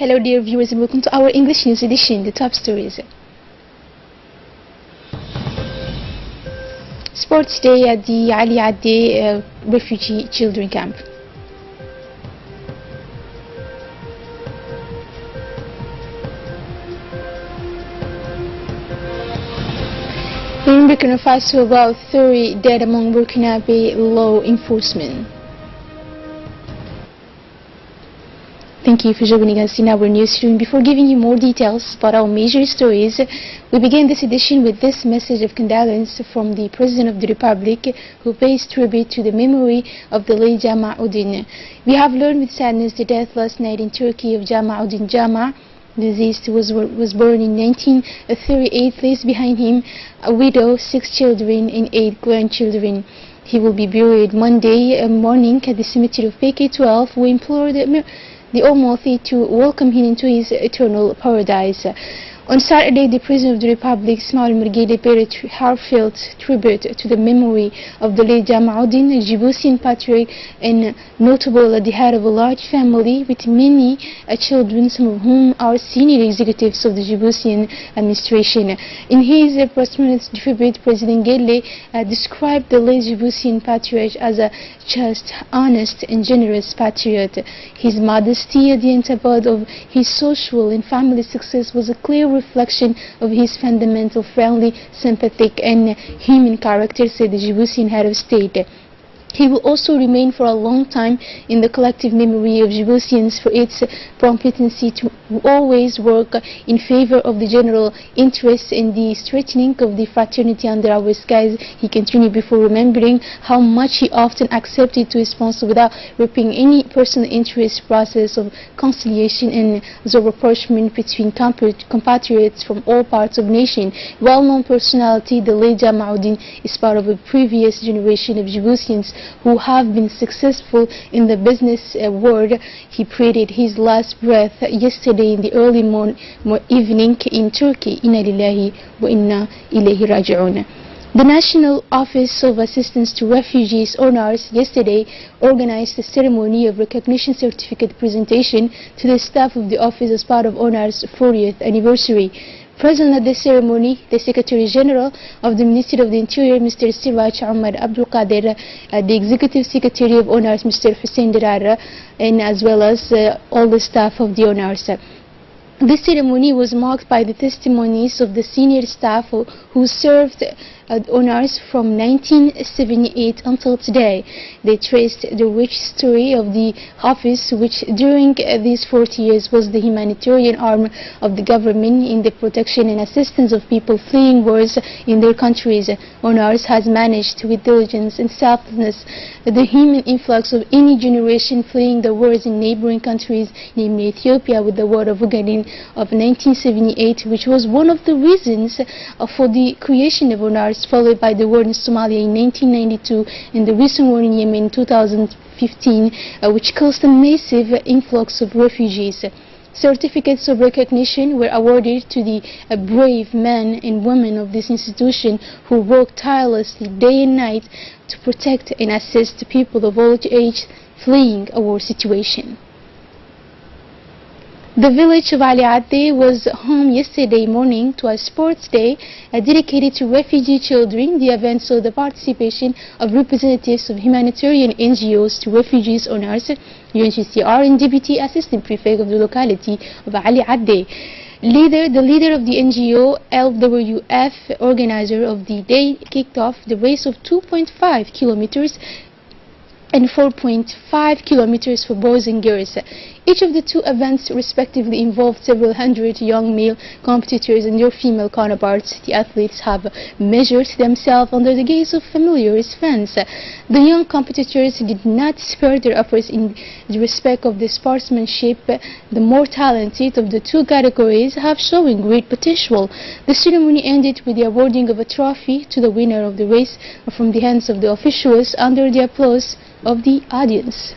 Hello dear viewers and welcome to our English news edition, the top stories. Sports Day at the Ali Adde refugee children camp. In Burkina Faso, about 30 dead among Burkinabe law enforcement. Thank you for joining us in our newsroom. Before giving you more details about our major stories, we begin this edition with this message of condolence from the President of the Republic, who pays tribute to the memory of the late Jama'uddin. We have learned with sadness the death last night in Turkey of Jama'uddin Jama. The deceased was born in 1938, leaves behind him a widow, 6 children and 8 grandchildren. He will be buried Monday morning at the cemetery of PK12. We implore the Almighty to welcome him into his eternal paradise. On Saturday, the President of the Republic, Ismail Mergele, paid a heartfelt tribute to the memory of the late Jama'uddin, a Djiboutian patriot and notable at the head of a large family with many children, some of whom are senior executives of the Djiboutian administration. In his posthumous tribute, President Gelle described the late Djiboutian patriot as a just, honest and generous patriot. His modesty at the antipode of his social and family success was a clear reflection of his fundamental, friendly, sympathetic and human character, said the Djiboutian head of state. He will also remain for a long time in the collective memory of Djiboutians for its propensity to always work in favor of the general interests and the strengthening of the fraternity under our skies. He continued before remembering how much he often accepted to sponsor without reaping any personal interest process of conciliation and the rapprochement between compatriots from all parts of the nation. Well-known personality, the late Jama'uddin is part of a previous generation of Djiboutians who have been successful in the business world. He breathed his last breath yesterday in the early evening in Turkey. Inna lillahi wa inna ilayhi raji'un. The National Office of Assistance to Refugees (ONARS) yesterday organized a ceremony of recognition certificate presentation to the staff of the office as part of ONARS' 40th anniversary. Present at the ceremony, the Secretary General of the Ministry of the Interior, Mr. Siraj Ahmad Abdul Qadir, the Executive Secretary of ONARS, Mr. Hussein Darara, and as well as all the staff of the ONARS. This ceremony was marked by the testimonies of the senior staff who served at ONARS from 1978 until today. They traced the rich story of the office, which during these 40 years was the humanitarian arm of the government in the protection and assistance of people fleeing wars in their countries. ONARS has managed with diligence and selflessness the human influx of any generation fleeing the wars in neighboring countries, namely Ethiopia with the war of Ugaden of 1978, which was one of the reasons for the creation of ONARS, followed by the war in Somalia in 1992 and the recent war in Yemen in 2015, which caused a massive influx of refugees. Certificates of recognition were awarded to the brave men and women of this institution who worked tirelessly day and night to protect and assist people of all age fleeing a war situation. The village of Ali Adde was home yesterday morning to a sports day dedicated to refugee children. The event saw the participation of representatives of humanitarian NGOs to refugees ONARS, UNHCR, and Deputy Assistant Prefect of the locality of Ali Adde. The leader of the NGO, LWF, organizer of the day, kicked off the race of 2.5 kilometers and 4.5 kilometers for boys and girls. Each of the two events respectively involved several hundred young male competitors and their female counterparts. The athletes have measured themselves under the gaze of familiar fans. The young competitors did not spare their efforts in the respect of the sportsmanship. The more talented of the two categories have shown great potential. The ceremony ended with the awarding of a trophy to the winner of the race from the hands of the officials under the applause of the audience.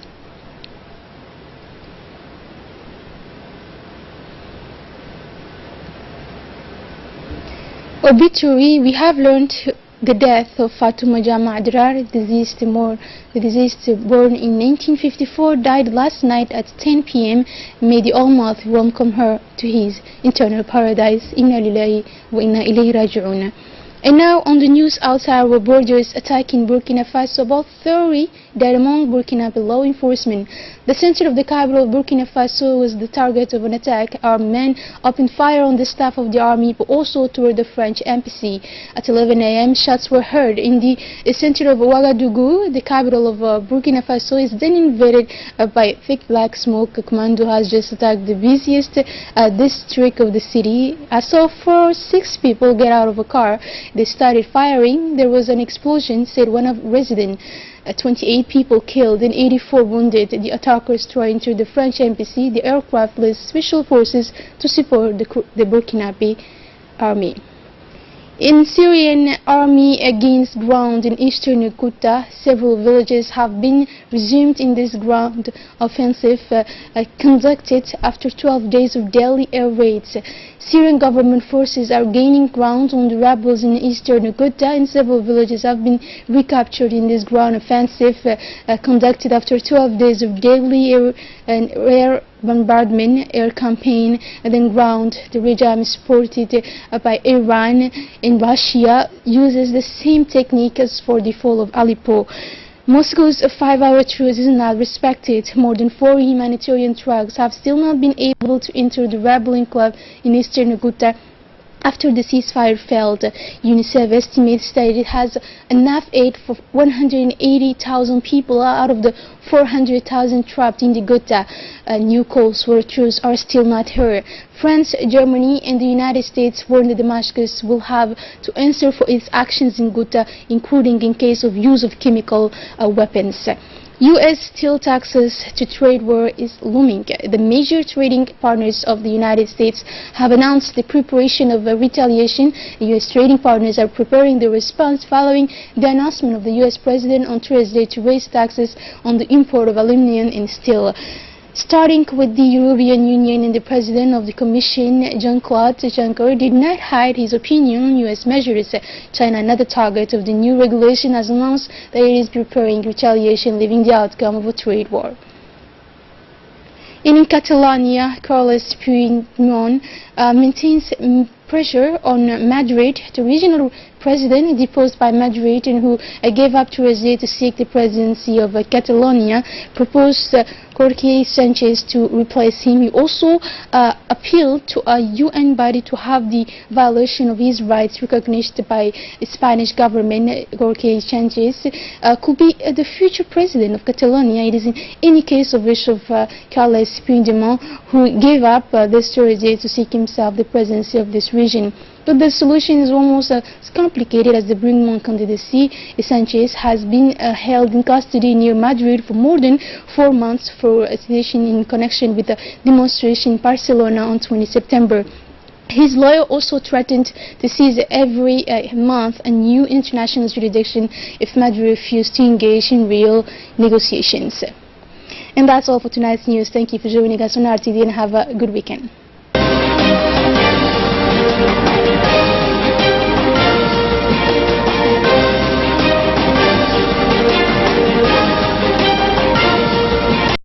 Obituary. We have learned the death of Fatuma Jama Adrar, the deceased born in 1954, died last night at 10 p.m. May the Almighty welcome her to his eternal paradise. Inna lillahi wa inna ilayhi raji'un. And now on the news outside our borders, attacking Burkina Faso, about 30 died among Burkinabe law enforcement. The center of the capital of Burkina Faso was the target of an attack. Armed men opened fire on the staff of the army, but also toward the French embassy. At 11 a.m., shots were heard in the center of Ouagadougou. The capital of Burkina Faso is then invaded by thick black smoke. A commando has just attacked the busiest district of the city. I saw 6 people get out of a car. They started firing. There was an explosion, said one of residents. 28 people killed and 84 wounded. The attackers tried to enter the French embassy. The aircraft led special forces to support the Burkinabe army. In Syrian army against ground in eastern Ghouta, several villages have been resumed in this ground offensive conducted after 12 days of daily air raids. Syrian government forces are gaining ground on the rebels in eastern Ghouta, and several villages have been recaptured in this ground offensive conducted after 12 days of daily air bombardment, air campaign, and then ground. The regime is supported by Iran, and Russia uses the same technique as for the fall of Aleppo. Moscow's 5-hour truce is not respected. More than 4 humanitarian trucks have still not been able to enter the rebel enclave in eastern Ghouta after the ceasefire failed. UNICEF estimates that it has enough aid for 180,000 people out of the 400,000 trapped in the Ghouta. New calls for a truce are still not heard. France, Germany, and the United States warned that Damascus will have to answer for its actions in Ghouta, including in case of use of chemical weapons. U.S. steel taxes to trade war is looming. The major trading partners of the United States have announced the preparation of a retaliation. The U.S. trading partners are preparing the response following the announcement of the U.S. President on Thursday to raise taxes on the import of aluminum and steel. Starting with the European Union, and the President of the Commission, Jean-Claude Juncker, did not hide his opinion on U.S. measures. China, another target of the new regulation, has announced that it is preparing retaliation, leaving the outcome of a trade war. In Catalonia, Carles Puigdemont maintains pressure on Madrid. The regional president, deposed by Madrid and who gave up Thursday to seek the presidency of Catalonia, proposed Jorge Sanchez to replace him. He also appealed to a UN body to have the violation of his rights recognized by the Spanish government. Jorge Sanchez could be the future president of Catalonia. It is in any case of wish of Carles Puigdemont, who gave up this Thursday to seek himself the presidency of this region. But the solution is almost as complicated as the Brinkman candidacy. Sanchez has been held in custody near Madrid for more than 4 months for detention in connection with the demonstration in Barcelona on 20 September. His lawyer also threatened to seize every month a new international jurisdiction if Madrid refused to engage in real negotiations. And that's all for tonight's news. Thank you for joining us on RTD, and have a good weekend.